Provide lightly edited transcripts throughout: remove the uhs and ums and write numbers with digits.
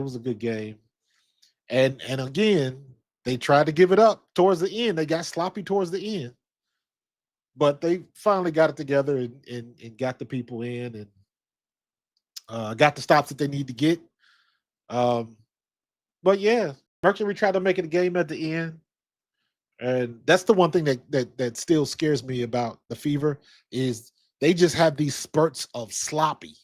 It was a good game. And again, they tried to give it up towards the end. They got sloppy towards the end, but they finally got it together and got the people in and got the stops that they need to get. Um, but yeah, Mercury tried to make it a game at the end. And that's the one thing that still scares me about the Fever is they just have these spurts of sloppy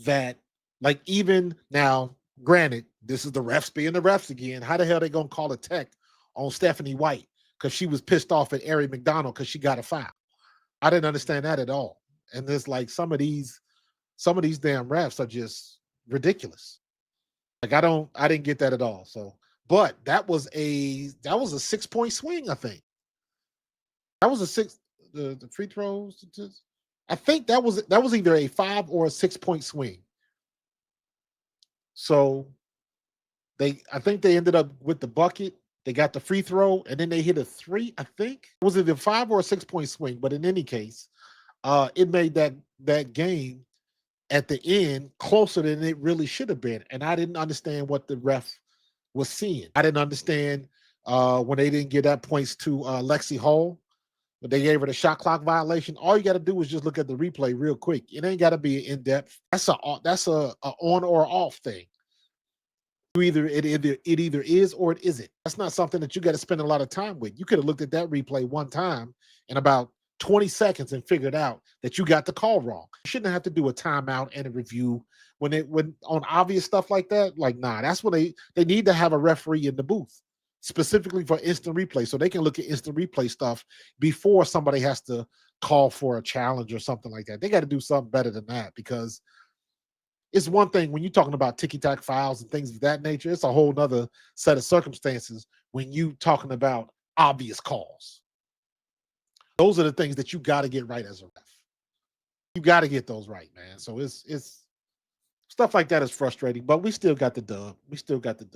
that, like, even now, granted, this is the refs being the refs again. How the hell they gonna call a tech on Stephanie White because she was pissed off at Ari McDonald because she got a foul? I didn't understand that at all. And there's like some of these damn refs are just ridiculous. Like I didn't get that at all. So, but that was a 6 point swing. I think that was a six. The free throws. I think that was either a 5 or a 6 point swing. So I think they ended up with the bucket. They got the free throw, and then they hit a three. I think it was either 5 or a 6 point swing. But in any case, it made that game at the end closer than it really should have been. And I didn't understand what the ref was seeing. I didn't understand when they didn't give that points to Lexi Hall, but they gave her the shot clock violation. All you got to do is just look at the replay real quick. It ain't got to be in depth. That's a on or off thing. It either is or it isn't. That's not something that you got to spend a lot of time with. You could have looked at that replay one time in about 20 seconds and figured out that you got the call wrong. You shouldn't have to do a timeout and a review when on obvious stuff like that. Like, nah, that's when they need to have a referee in the booth specifically for instant replay so they can look at instant replay stuff before somebody has to call for a challenge or something like that. They got to do something better than that because it's one thing when you're talking about ticky-tack fouls and things of that nature. It's a whole nother set of circumstances when you talking about obvious calls. Those are the things that you got to get right as a ref. You got to get those right, man. So it's stuff like that is frustrating, but we still got the dub. We still got the dub.